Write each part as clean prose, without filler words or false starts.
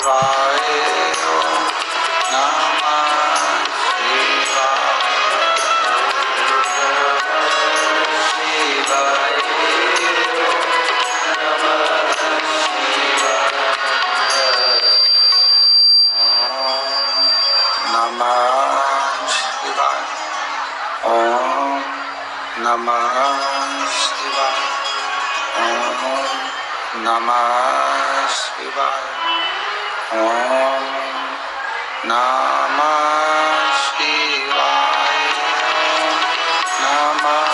शिवाय ओम नमः शिवाय नमः शिवाय ओम नमः शिवाय ओम नमः शिवाय नमः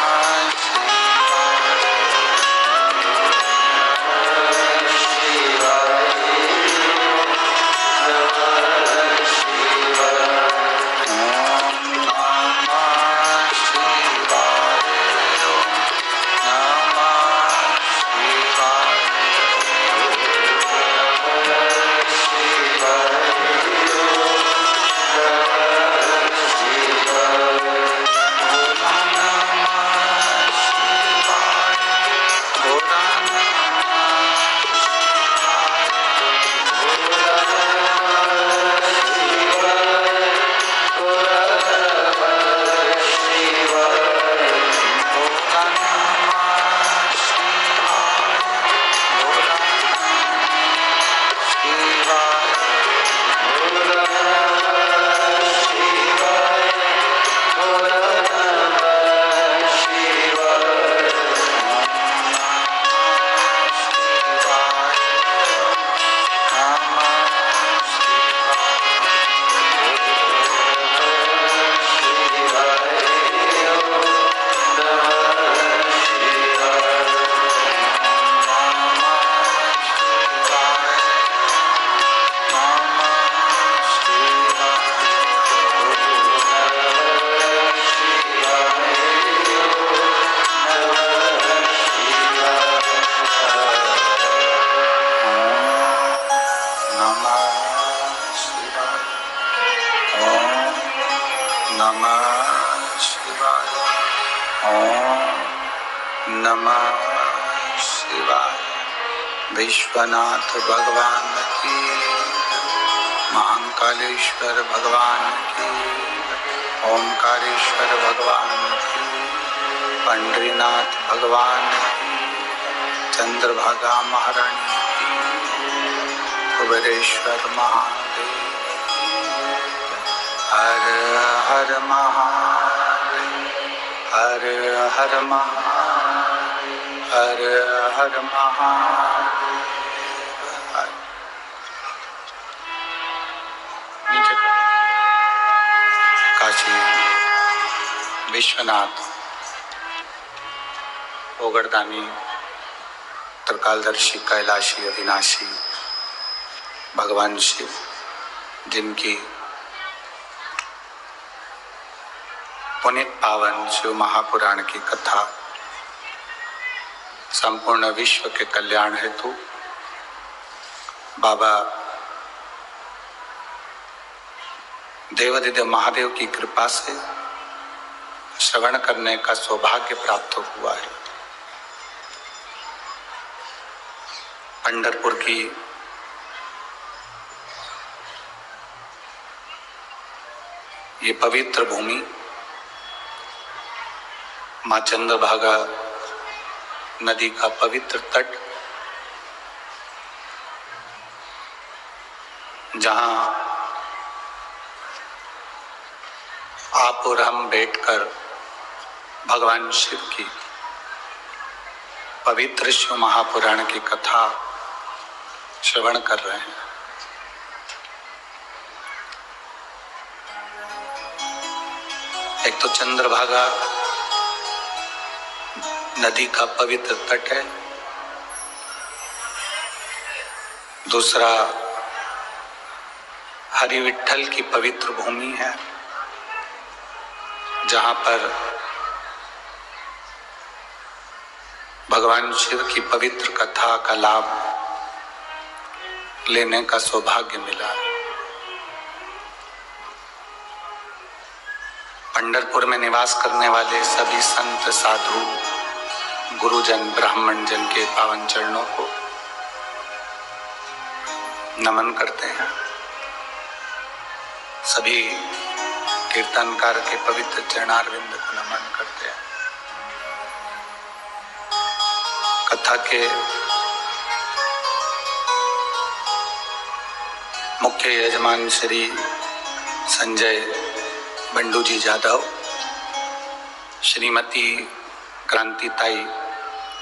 विश्वनाथ भगवान की, महाकालेश्वर भगवान की, ओंकारेश्वर भगवान की, पंडरीनाथ भगवान की, चंद्रभागा महारानी की, कुबेरेश्वर महादेव की, हर हर महादेव, हर हर महादेव, हर हर महादेव। काशी विश्वनाथ ओगरदानी त्रिकालदर्शी कैलाशी अविनाशी भगवान शिव, जिनकी पुनीत पावन शिव महापुराण की कथा संपूर्ण विश्व के कल्याण हेतु बाबा देवादिदेव महादेव की कृपा से श्रवण करने का सौभाग्य प्राप्त हुआ है। पंढरपुर की ये पवित्र भूमि, मां चंद्रभागा नदी का पवित्र तट, जहां आप और हम बैठकर भगवान शिव की पवित्र शिव महापुराण की कथा श्रवण कर रहे हैं। एक तो चंद्रभागा नदी का पवित्र तट है, दूसरा हरि विठ्ठल की पवित्र भूमि है, जहां पर भगवान शिव की पवित्र कथा का लाभ लेने का सौभाग्य मिला। पंढरपुर में निवास करने वाले सभी संत साधु गुरुजन ब्राह्मण जन के पावन चरणों को नमन करते हैं। सभी कीर्तनकार के पवित्र चरणारविंद को नमन करते हैं। कथा के मुख्य यजमान श्री संजय बंडू जी जाधव, श्रीमती क्रांतिताई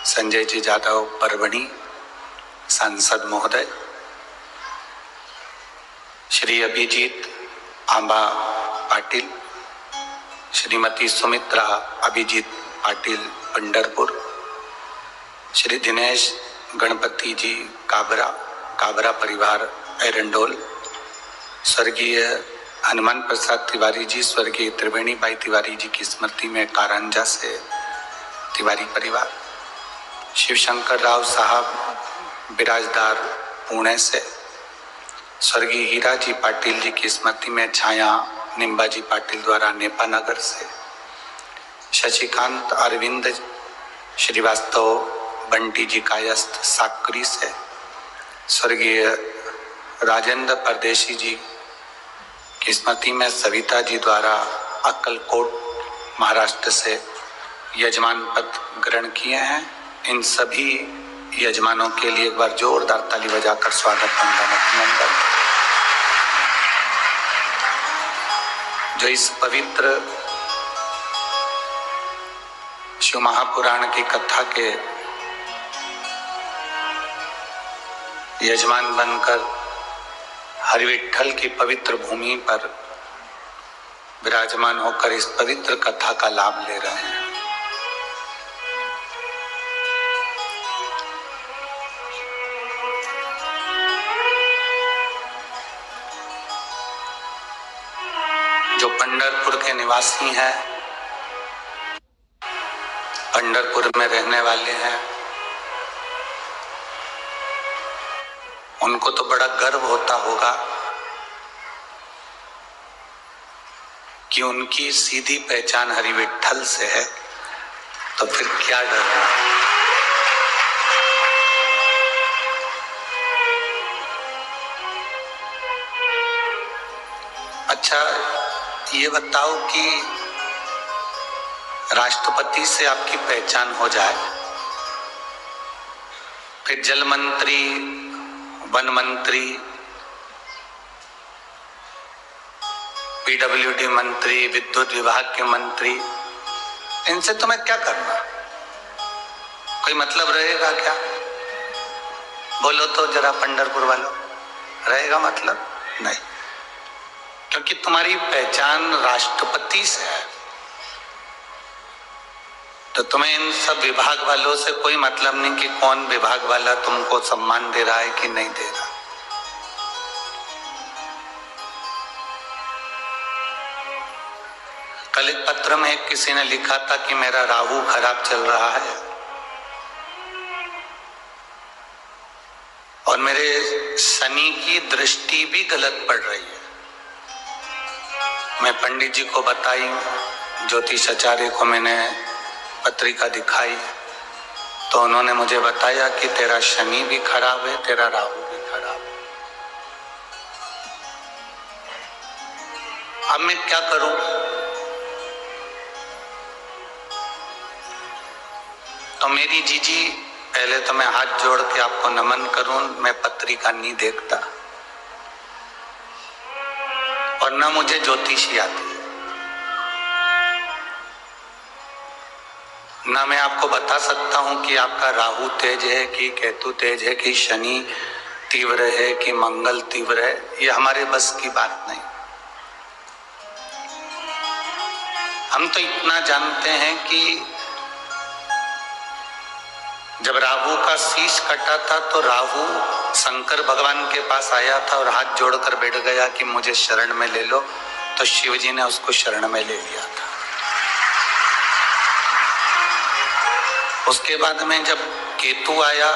संजय जी जाधव परभणी सांसद महोदय, श्री अभिजीत आंबा पाटिल, श्रीमती सुमित्रा अभिजीत पाटिल पंढरपुर, श्री दिनेश गणपति जी काबरा परिवार एरंडोल, स्वर्गीय हनुमान प्रसाद तिवारी जी, स्वर्गीय त्रिवेणी बाई तिवारी जी की स्मृति में कारंजा से तिवारी परिवार, शिव शंकर राव साहब बिराजदार पुणे से, स्वर्गीय हीरा जी पाटिल जी की स्मृति में छाया निम्बा जी पाटिल द्वारा नेपानगर से, शशिकांत अरविंद श्रीवास्तव बंटी जी कायस्थ साकरी से, स्वर्गीय राजेंद्र परदेशी जी की स्मृति में सविता जी द्वारा अक्कलकोट महाराष्ट्र से यजमान पद ग्रहण किए हैं। इन सभी यजमानों के लिए एक बार जोरदार ताली बजाकर स्वागत अभिनंदन। जो इस पवित्र शिव महापुराण की कथा के यजमान बनकर हरिविठ्ठल की पवित्र भूमि पर विराजमान होकर इस पवित्र कथा का लाभ ले रहे हैं। जो पंढरपुर के निवासी हैं, पंढरपुर में रहने वाले हैं, उनको तो बड़ा गर्व होता होगा कि उनकी सीधी पहचान हरिविठ्ठल से है, तो फिर क्या डरना। अच्छा, ये बताओ कि राष्ट्रपति से आपकी पहचान हो जाए, फिर जल मंत्री, वन मंत्री, पीडब्ल्यूडी मंत्री, विद्युत विभाग के मंत्री, इनसे तुम्हें क्या करना? कोई मतलब रहेगा क्या? बोलो तो जरा पंढरपुर वालों, रहेगा मतलब? नहीं, क्योंकि तुम्हारी पहचान राष्ट्रपति से है, तो तुम्हें इन सब विभाग वालों से कोई मतलब नहीं कि कौन विभाग वाला तुमको सम्मान दे रहा है कि नहीं दे रहा। कल एक पत्र में किसी ने लिखा था कि मेरा राहु खराब चल रहा है और मेरे शनि की दृष्टि भी गलत पड़ रही है। मैं पंडित जी को बताई, ज्योतिष आचार्य को मैंने पत्रिका दिखाई, तो उन्होंने मुझे बताया कि तेरा शनि भी खराब है, तेरा राहु भी खराब है। अब मैं क्या करूं? तो मेरी जीजी, पहले तो मैं हाथ जोड़ के आपको नमन करूं, मैं पत्रिका नहीं देखता और ना मुझे ज्योतिषी आती, ना मैं आपको बता सकता हूं कि आपका राहु तेज है कि केतु तेज है कि शनि तीव्र है कि मंगल तीव्र है। ये हमारे बस की बात नहीं। हम तो इतना जानते हैं कि जब राहु का शीश कटा था तो राहु शंकर भगवान के पास आया था और हाथ जोड़कर बैठ गया कि मुझे शरण में ले लो, तो शिव जी ने उसको शरण में ले लिया था। उसके बाद में जब केतु आया,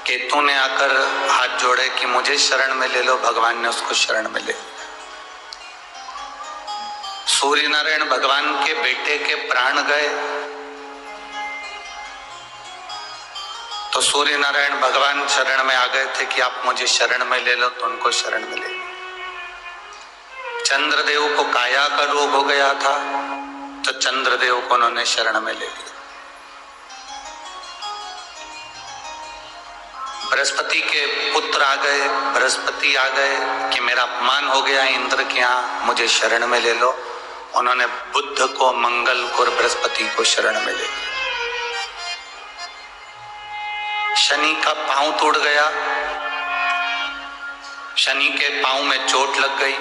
केतु ने आकर हाथ जोड़े कि मुझे शरण में ले लो, भगवान ने उसको शरण में ले लिया। सूर्य नारायण भगवान के बेटे के प्राण गए तो सूर्य नारायण भगवान शरण में आ गए थे कि आप मुझे शरण में ले लो, तो उनको शरण में ले। चंद्रदेव को काया का रोग हो गया था, तो चंद्रदेव को उन्होंने शरण में ले लिया। बृहस्पति के पुत्र आ गए, बृहस्पति आ गए कि मेरा अपमान हो गया इंद्र के यहाँ, मुझे शरण में ले लो। उन्होंने बुध को, मंगल को और बृहस्पति को शरण में ले लिया। शनि का पांव टूट गया, शनि के पांव में चोट लग गई,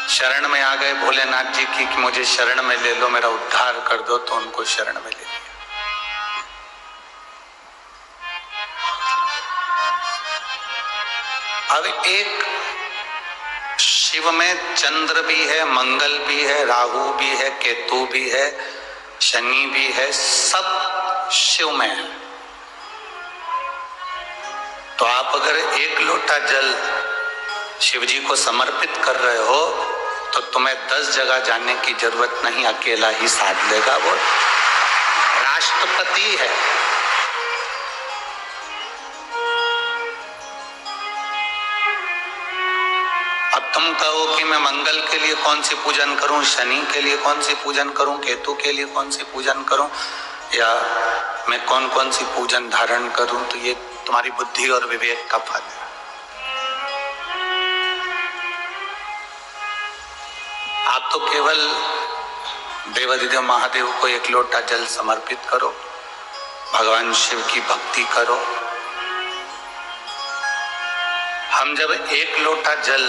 शरण में आ गए भोलेनाथ जी की कि मुझे शरण में ले लो, मेरा उद्धार कर दो, तो उनको शरण में ले लिया। अब एक शिव में चंद्र भी है, मंगल भी है, राहु भी है, केतु भी है, शनि भी है, सब शिव में है। तो आप अगर एक लोटा जल शिव जी को समर्पित कर रहे हो तो तुम्हें 10 जगह जाने की जरूरत नहीं, अकेला ही साथ लेगा। वो राष्ट्रपति है। अब तुम कहो कि मैं मंगल के लिए कौन सी पूजन करूं, शनि के लिए कौन सी पूजन करूं, केतु के लिए कौन सी पूजन करूं, या मैं कौन कौन सी पूजन धारण करूं, तो ये तुम्हारी बुद्धि और विवेक का फल है। आप तो केवल देवाधिदेव महादेव को एक लोटा जल समर्पित करो, भगवान शिव की भक्ति करो। हम जब एक लोटा जल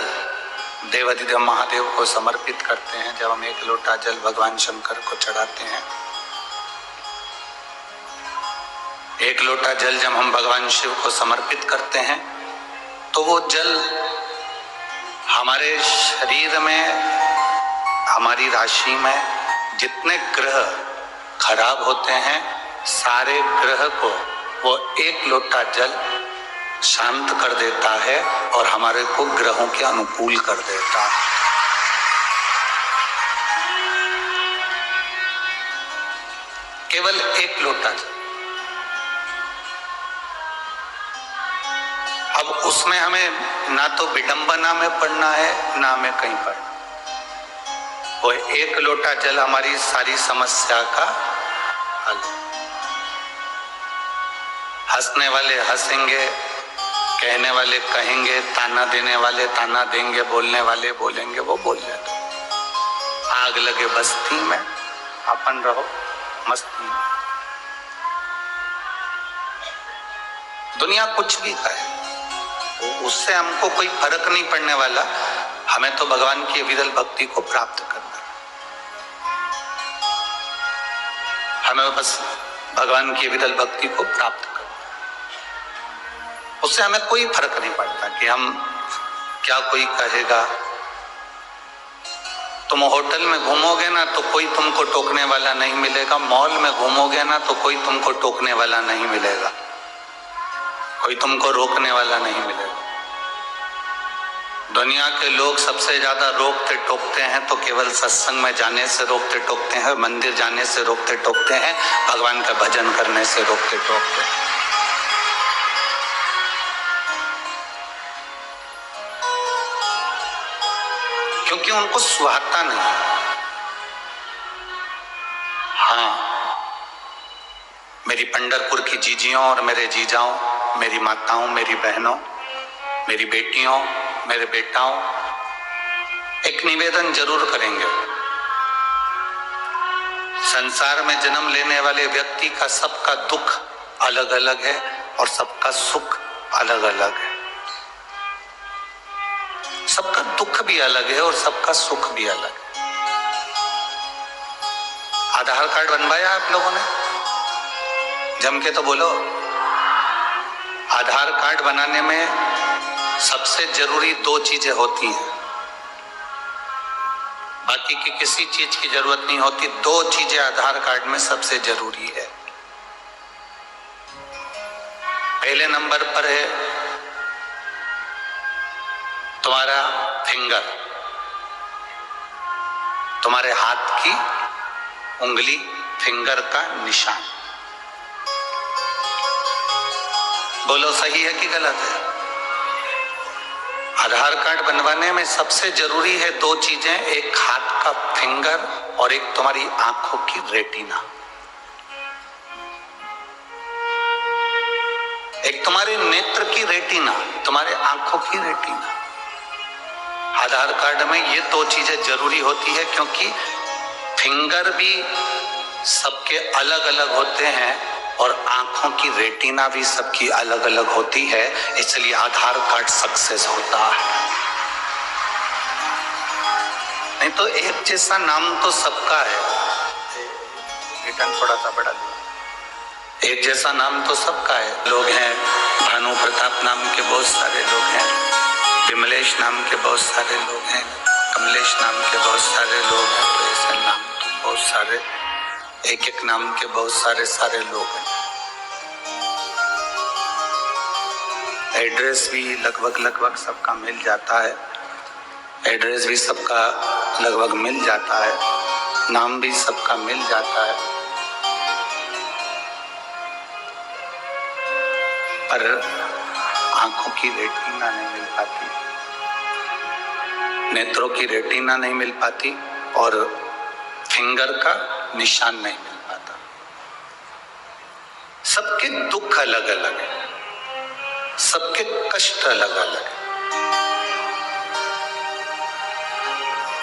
देवाधिदेव महादेव को समर्पित करते हैं, जब हम एक लोटा जल भगवान शंकर को चढ़ाते हैं, एक लोटा जल जब हम भगवान शिव को समर्पित करते हैं, तो वो जल हमारे शरीर में, हमारी राशि में जितने ग्रह खराब होते हैं, सारे ग्रह को वो एक लोटा जल शांत कर देता है और हमारे को ग्रहों के अनुकूल कर देता है। केवल एक लोटा जल। अब उसमें हमें ना तो विडंबना में पढ़ना है, ना हमें कहीं पढ़ना। वो एक लोटा जल हमारी सारी समस्या का हल। हंसने वाले हंसेंगे, कहने वाले कहेंगे, ताना देने वाले ताना देंगे, बोलने वाले बोलेंगे, वो बोल जाते। आग लगे बस्ती में, अपन रहो मस्ती में। दुनिया कुछ भी कहे, उससे हमको कोई फर्क नहीं पड़ने वाला। हमें तो भगवान की विरल भक्ति को प्राप्त करना है। हमें बस भगवान की विरल भक्ति को प्राप्त करना है। उससे हमें कोई फर्क नहीं पड़ता कि हम क्या कोई कहेगा। तुम होटल में घूमोगे ना तो कोई तुमको टोकने वाला नहीं मिलेगा, मॉल में घूमोगे ना तो कोई तुमको टोकने वाला नहीं मिलेगा, कोई तुमको रोकने वाला नहीं मिलेगा। दुनिया के लोग सबसे ज्यादा रोकते टोकते हैं तो केवल सत्संग में जाने से रोकते टोकते हैं, मंदिर जाने से रोकते टोकते हैं, भगवान का भजन करने से रोकते टोकते हैं। क्योंकि उनको सुहाता नहीं। हाँ, मेरी पंढरपुर की जीजियों और मेरे जीजाओं, मेरी माताओं, मेरी बहनों, मेरी बेटियों, मेरे बेटाओं, एक निवेदन जरूर करेंगे। संसार में जन्म लेने वाले व्यक्ति का सबका दुख अलग अलग है और सबका सुख अलग अलग है। सबका दुख भी अलग है और सबका सुख भी अलग है। आधार कार्ड बनवाया आप लोगों ने? जम के तो बोलो। आधार कार्ड बनाने में सबसे जरूरी 2 चीजें होती हैं, बाकी की किसी चीज की जरूरत नहीं होती। 2 चीजें आधार कार्ड में सबसे जरूरी है। पहले नंबर पर है तुम्हारा फिंगर, तुम्हारे हाथ की उंगली, फिंगर का निशान। बोलो सही है कि गलत है? आधार कार्ड बनवाने में सबसे जरूरी है दो चीजें, एक हाथ का फिंगर और एक तुम्हारी आंखों की रेटिना। एक तुम्हारे नेत्र की रेटिना, तुम्हारे आंखों की रेटिना। आधार कार्ड में ये दो चीजें जरूरी होती है, क्योंकि फिंगर भी सबके अलग अलग होते हैं और आंखों की रेटिना भी सबकी अलग अलग होती है, इसलिए आधार कार्ड सक्सेस होता है। नहीं तो एक जैसा नाम तो सबका है, रिटर्न थोड़ा सा बड़ा लिया। एक जैसा नाम तो सबका है। लोग हैं, भानु प्रताप नाम के बहुत सारे लोग हैं, विमलेश नाम के बहुत सारे लोग हैं, कमलेश नाम के बहुत सारे लोग हैं, तो ऐसे नाम तो बहुत सारे, एक एक नाम के बहुत सारे लोग हैं। एड्रेस भी लगभग सबका मिल जाता है, एड्रेस भी सबका लगभग मिल जाता है, नाम भी सबका मिल जाता है, पर आंखों की रेटिना नहीं मिल पाती, नेत्रों की रेटिना नहीं मिल पाती और फिंगर का निशान नहीं मिल पाता। सबके दुख अलग अलग है, सबके कष्ट अलग अलग है।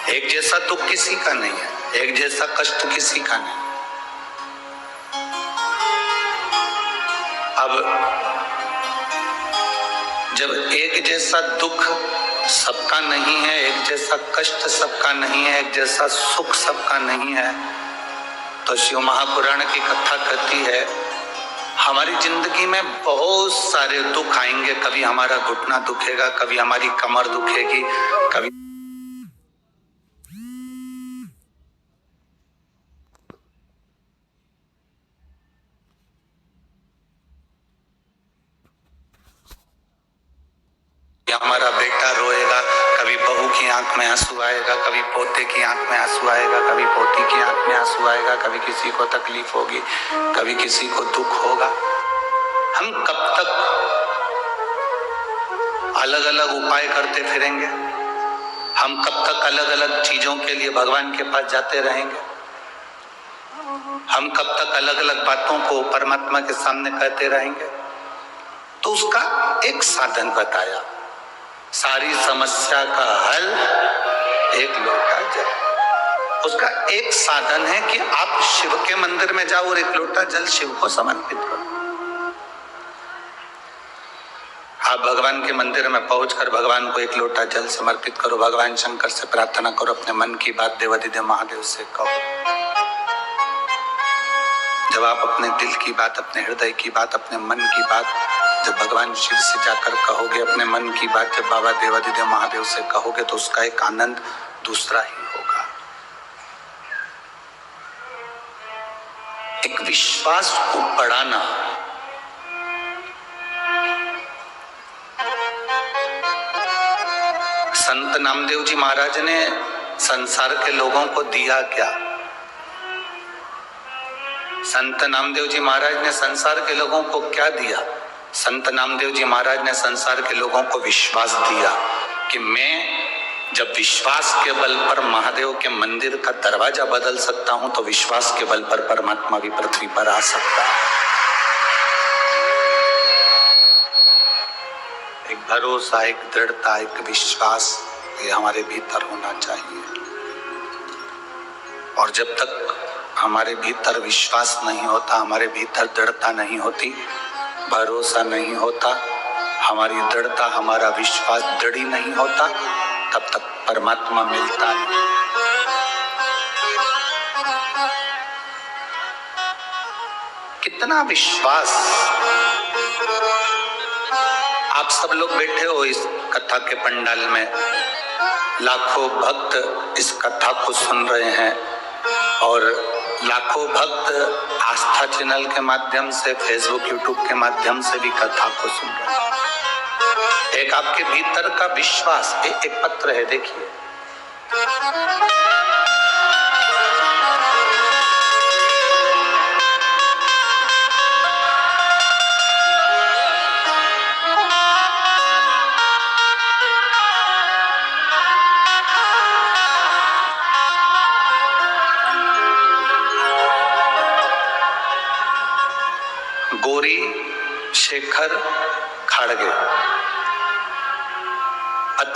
एक जैसा दुख किसी का नहीं है, एक जैसा कष्ट किसी का नहीं। अब जब एक जैसा दुख सबका नहीं है, एक जैसा कष्ट सबका नहीं है, एक जैसा सुख सबका नहीं है, तो शिव महापुराण की कथा कहती है हमारी जिंदगी में बहुत सारे दुख आएंगे। कभी हमारा घुटना दुखेगा, कभी हमारी कमर दुखेगी, कभी हमारा बेटा रोएगा, कभी बहू की आंख में आंसू आएगा, कभी पोते की आंख में आंसू आएगा, कभी पोती की आंख में आंसू आएगा, कभी किसी को तकलीफ होगी, कभी किसी को दुख होगा। हम कब तक अलग अलग उपाय करते फिरेंगे? हम कब तक अलग अलग चीजों के लिए भगवान के पास जाते रहेंगे? हम कब तक अलग अलग बातों को परमात्मा के सामने कहते रहेंगे? तो उसका एक साधन बताया, सारी समस्या का हल एक लोटा जल। उसका एक साधन है कि आप शिव के मंदिर में जाओ और एक लोटा जल शिव को समर्पित करो। आप भगवान के मंदिर में पहुंचकर भगवान को एक लोटा जल समर्पित करो, भगवान शंकर से प्रार्थना करो, अपने मन की बात देवाधिदेव महादेव से कहो। जब आप अपने दिल की बात, अपने हृदय की बात, अपने मन की बात जब भगवान शिव से जाकर कहोगे, अपने मन की बात जब बाबा देवाधिदेव महादेव से कहोगे, तो उसका एक आनंद दूसरा ही होगा। एक विश्वास को बढ़ाना, संत नामदेव जी महाराज ने संसार के लोगों को दिया क्या? संत नामदेव जी महाराज ने संसार के लोगों को क्या दिया? संत नामदेव जी महाराज ने संसार के लोगों को विश्वास दिया कि मैं जब विश्वास के बल पर महादेव के मंदिर का दरवाजा बदल सकता हूं, तो विश्वास के बल पर परमात्मा भी पृथ्वी पर आ सकता है। एक भरोसा, एक दृढ़ता, एक विश्वास, ये हमारे भीतर होना चाहिए। और जब तक हमारे भीतर विश्वास नहीं होता, हमारे भीतर दृढ़ता नहीं होती, भरोसा नहीं होता, हमारी दृढ़ता, हमारा विश्वास दृढ़ ही नहीं होता, तब तक परमात्मा मिलता नहीं। कितना विश्वास! आप सब लोग बैठे हो इस कथा के पंडाल में, लाखों भक्त इस कथा को सुन रहे हैं और लाखों भक्त आस्था चैनल के माध्यम से, फेसबुक यूट्यूब के माध्यम से भी कथा को सुन रहे हैं। एक आपके भीतर का विश्वास, एक पत्र है, देखिए,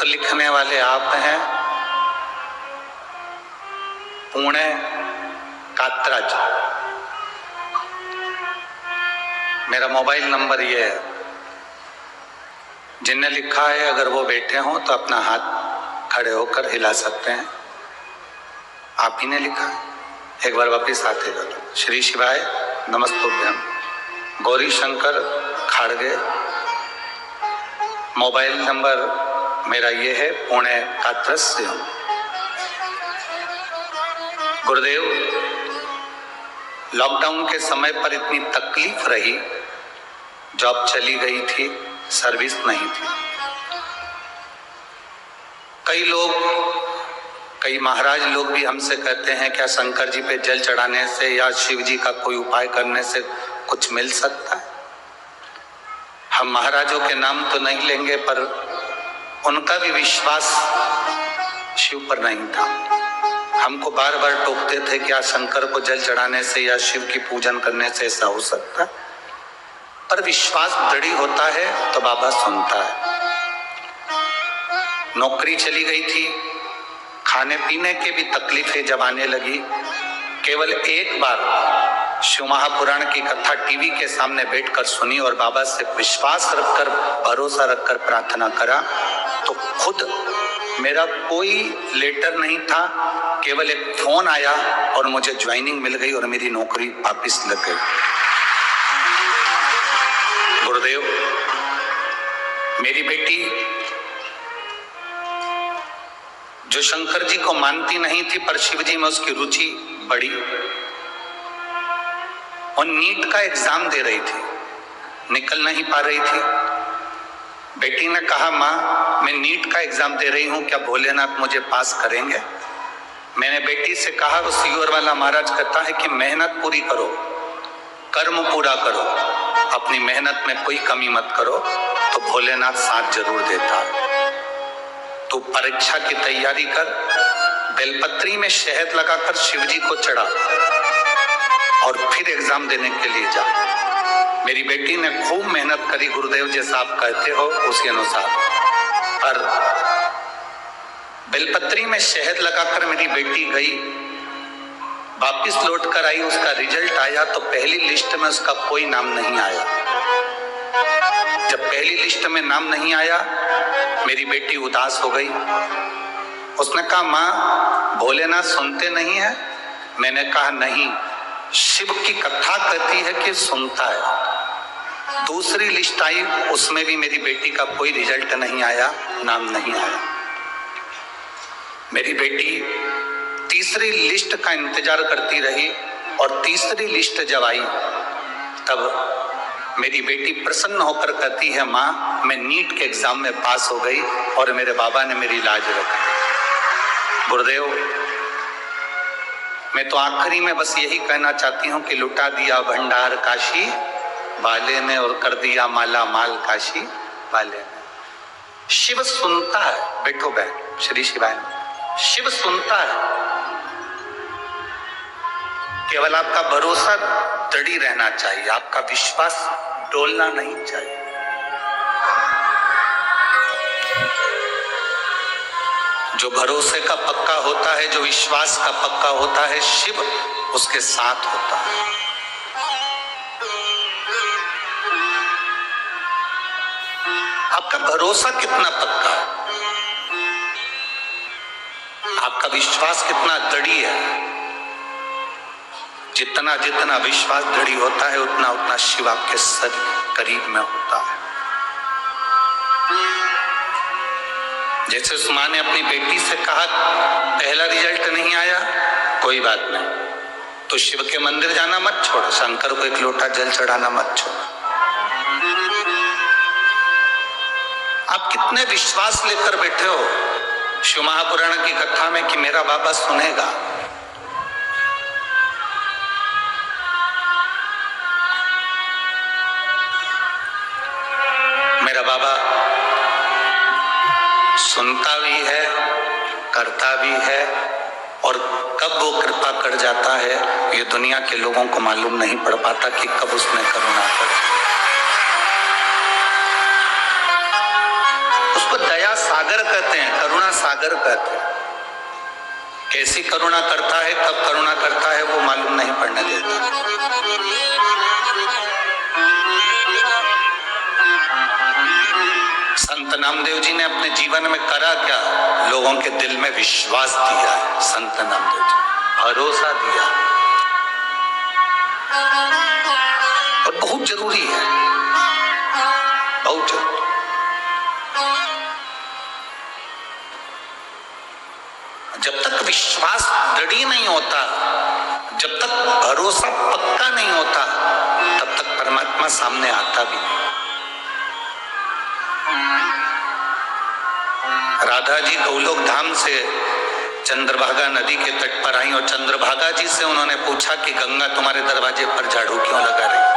पत्र लिखने वाले आप हैं, पुणे कात्रज। मेरा मोबाइल नंबर ये है, जिनने लिखा है अगर वो बैठे हों तो अपना हाथ खड़े होकर हिला सकते हैं। आप ही ने लिखा है, एक बार वापिस आते जाओ। श्री शिवाय नमस्तुभ्यम, गौरी शंकर खाड़गे। मोबाइल नंबर मेरा ये है, पुणे कात्रज से हूं। गुरुदेव, लॉकडाउन के समय पर इतनी तकलीफ रही, जॉब चली गई थी, सर्विस नहीं थी। कई लोग, कई महाराज लोग भी हमसे कहते हैं क्या शंकर जी पे जल चढ़ाने से या शिव जी का कोई उपाय करने से कुछ मिल सकता है। हम महाराजों के नाम तो नहीं लेंगे, पर उनका भी विश्वास शिव पर नहीं था। हमको बार बार टोकते थे क्या शंकर को जल चढ़ाने से या शिव की पूजन करने से ऐसा हो सकता है, पर विश्वास दृढ़ होता है तो बाबा सुनता है। नौकरी चली गई थी, खाने पीने के भी तकलीफें जब आने लगी, केवल एक बार शिव महापुराण की कथा टीवी के सामने बैठकर सुनी और बाबा से विश्वास रखकर, भरोसा रखकर प्रार्थना करा, तो खुद मेरा कोई लेटर नहीं था, केवल एक फोन आया और मुझे ज्वाइनिंग मिल गई और मेरी नौकरी वापिस लग गई। गुरुदेव, मेरी बेटी जो शंकर जी को मानती नहीं थी, पर शिव जी में उसकी रुचि बढ़ी और नीट का एग्जाम दे रही थी, निकल नहीं पा रही थी। बेटी ने कहा, माँ मैं नीट का एग्जाम दे रही हूँ, क्या भोलेनाथ मुझे पास करेंगे। मैंने बेटी से कहा, वो सीओर वाला महाराज कहता है कि मेहनत पूरी करो, कर्म पूरा करो, अपनी मेहनत में कोई कमी मत करो, तो भोलेनाथ साथ जरूर देता है। तो परीक्षा की तैयारी कर, बेलपत्री में शहद लगाकर शिव जी को चढ़ा और फिर एग्जाम देने के लिए जा। मेरी बेटी ने खूब मेहनत करी, गुरुदेव जैसा आप कहते हो उसी अनुसार, पर बेलपत्री में शहद लगाकर मेरी बेटी गई, वापिस लौट कर आई, उसका रिजल्ट आया तो पहली लिस्ट में उसका कोई नाम नहीं आया। जब पहली लिस्ट में नाम नहीं आया, मेरी बेटी उदास हो गई। उसने कहा, माँ भोलेनाथ सुनते नहीं है। मैंने कहा, नहीं, शिव की कथा कहती है कि सुनता है। दूसरी लिस्ट आई, उसमें भी मेरी बेटी का कोई रिजल्ट नहीं आया, नाम नहीं आया। मेरी बेटी तीसरी लिस्ट का इंतजार करती रही और तीसरी लिस्ट जब आई तब मेरी बेटी प्रसन्न होकर कहती है, माँ मैं नीट के एग्जाम में पास हो गई और मेरे बाबा ने मेरी लाज रखी। गुरुदेव, मैं तो आखिरी में बस यही कहना चाहती हूँ कि लुटा दिया भंडार काशी वाले ने और कर दिया माला माल काशी वाले ने। शिव सुनता है, बैठो बहन, श्री शिवाय, शिव सुनता है। केवल आपका भरोसा दृढ़ रहना चाहिए, आपका विश्वास डोलना नहीं चाहिए। जो भरोसे का पक्का होता है, जो विश्वास का पक्का होता है, शिव उसके साथ होता है। आपका भरोसा कितना पक्का है, आपका विश्वास कितना दृढ़ है। जितना जितना विश्वास दृढ़ होता है, उतना उतना शिव आपके सर करीब में होता है। जैसे उस माँ ने अपनी बेटी से कहा, पहला रिजल्ट नहीं आया, कोई बात नहीं, तो शिव के मंदिर जाना मत छोड़, शंकर को एक लोटा जल चढ़ाना मत छोड़। आप कितने विश्वास लेकर बैठे हो शिव महापुराण की कथा में कि मेरा बाबा सुनेगा। मेरा बाबा सुनता भी है, करता भी है, और कब वो कृपा कर जाता है ये दुनिया के लोगों को मालूम नहीं पड़ पाता कि कब उसने करुणा कर। उसको दया सागर कहते हैं, करुणा सागर कहते हैं। कैसी करुणा करता है, कब करुणा करता है वो मालूम नहीं पड़ने देता। संत नामदेव जी ने अपने जीवन में करा क्या? लोगों के दिल में विश्वास दिया है। संत नामदेव जी भरोसा दिया, और बहुत जरूरी है, बहुत जरूरी। जब तक विश्वास दृढ़ नहीं होता, जब तक भरोसा पक्का नहीं होता, तब तक परमात्मा सामने आता भी नहीं। राधा जी गौलोक धाम से चंद्रभागा नदी के तट पर आई और चंद्रभागा जी से उन्होंने पूछा कि गंगा तुम्हारे दरवाजे पर झाड़ू क्यों लगा रही?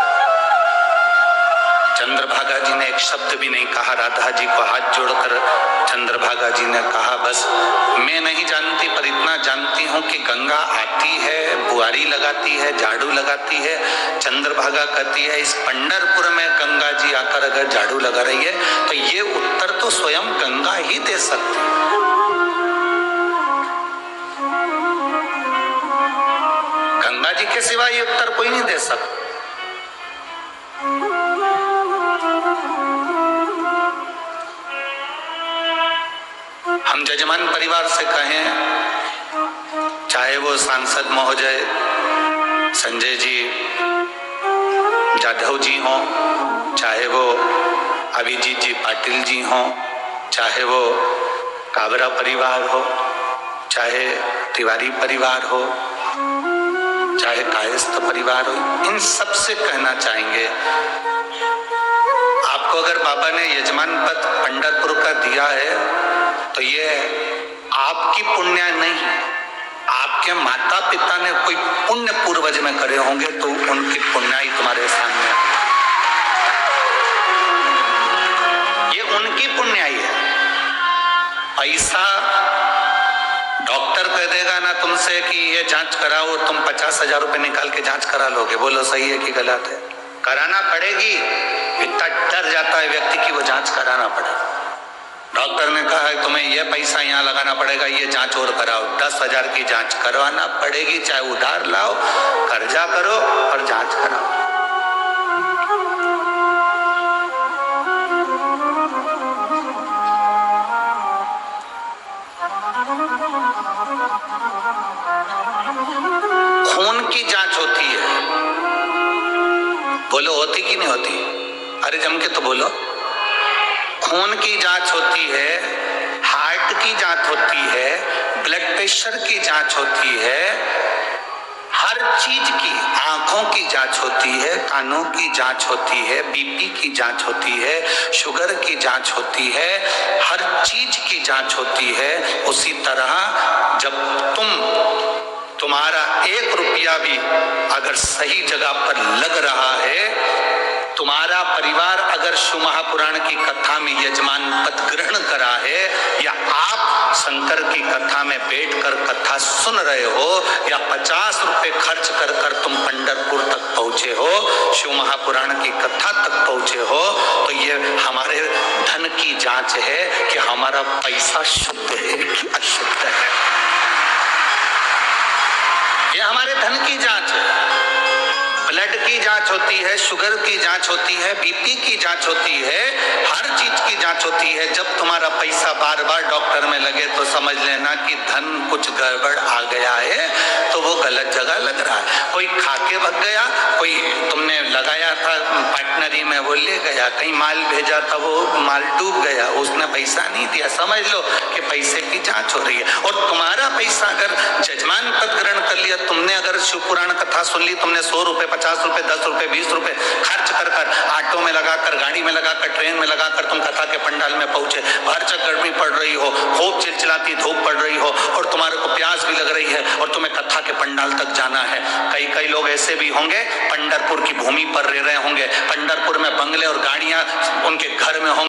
चंद्रभागा जी ने एक शब्द भी नहीं कहा। राधा जी को हाथ जोड़कर चंद्रभागा जी ने कहा, बस मैं नहीं जानती पर इतना जानती हूँ कि गंगा आती है, बुआरी लगाती है, झाड़ू लगाती है। चंद्रभागा कहती है, इस पंढरपुर में गंगा जी आकर अगर झाड़ू लगा रही है तो ये उत्तर तो स्वयं गंगा ही दे सकती है। गंगा जी के सिवा ये उत्तर कोई नहीं दे सकता। हम जजमान परिवार से कहें, चाहे वो सांसद महोदय संजय जी जाधव जी हों, चाहे वो अभिजीत जी पाटिल जी हों, चाहे वो काबरा परिवार हो, चाहे तिवारी परिवार हो, चाहे कायस्थ परिवार हो, इन सब से कहना चाहेंगे, आपको अगर बाबा ने यजमान पद पंढरपुर का दिया है तो ये आपकी पुण्य नहीं, आपके माता पिता ने कोई पुण्य पूर्वज में करे होंगे तो उनकी पुण्याई तुम्हारे सामने, ये उनकी पुण्याई है। पैसा डॉक्टर कह देगा ना तुमसे कि ये जांच कराओ, तुम 50,000 रुपए निकाल के जांच करा लोगे, बोलो सही है कि गलत है? कराना पड़ेगी। इतना डर जाता है व्यक्ति की वो जांच कराना पड़ेगा। डॉक्टर ने कहा है तुम्हें ये पैसा यहाँ लगाना पड़ेगा, ये जांच और कराओ, 10,000 की जांच करवाना पड़ेगी, चाहे उधार लाओ, कर्जा करो और जांच कराओ। खून की जांच होती है, बोलो होती कि नहीं होती? अरे जम के तो बोलो। खून की जांच होती है, हार्ट की जांच होती है, ब्लड प्रेशर की जांच होती है, हर चीज की, आंखों की जांच होती है, कानों की जांच होती है, बीपी की जांच होती है, शुगर की जांच होती है, हर चीज की जांच होती है। उसी तरह जब तुम्हारा 1 रुपया भी अगर सही जगह पर लग रहा है, तुम्हारा परिवार अगर शिव महापुराण की कथा में यजमान पद ग्रहण करा है, या आप शंकर की कथा में बैठकर कथा सुन रहे हो, या 50 रुपए खर्च कर कर तुम पंढरपुर तक पहुंचे हो, शिव महापुराण की कथा तक पहुंचे हो, तो ये हमारे धन की जांच है कि हमारा पैसा शुद्ध है कि अशुद्ध है। ये हमारे धन की जांच है। ब्लड की जांच होती है, शुगर की जांच होती है, बीपी की जांच होती है, हर चीज की जांच होती है। जब तुम्हारा पैसा बार बार डॉक्टर में लगे तो समझ लेना कि धन कुछ गड़बड़ आ गया है, तो वो गलत जगह लग रहा है। कोई खाके भग गया, कोई तुमने लगाया था पार्टनरी में वो ले गया, कहीं माल भेजा था वो माल डूब गया, उसने पैसा नहीं दिया, समझ लो कि पैसे की जांच हो रही है। और तुम्हारा पैसा अगर जजमान पद ग्रहण कर लिया, तुमने अगर शिव पुराण कथा सुन ली, तुमने 100 रुपए 50 रुपए 10 रुपए 20 रुपए खर्च कर कर, ऑटो में लगाकर, गाड़ी में लगाकर, ट्रेन में लगाकर तुम कथा के पंडाल में पहुंचे, भरचक गर्मी पड़ रही हो, खूब चिलचिलाती धूप पड़ रही हो, और तुम्हारे को प्यास भी लग रही है, और तुम्हें कथा के पंडाल तक जाना है। कई लोग ऐसे भी होंगे पंढरपुर की भूमि पर रह रहे होंगे, पंढरपुर में बंगले और गाड़ियां उनके घर में होंगे,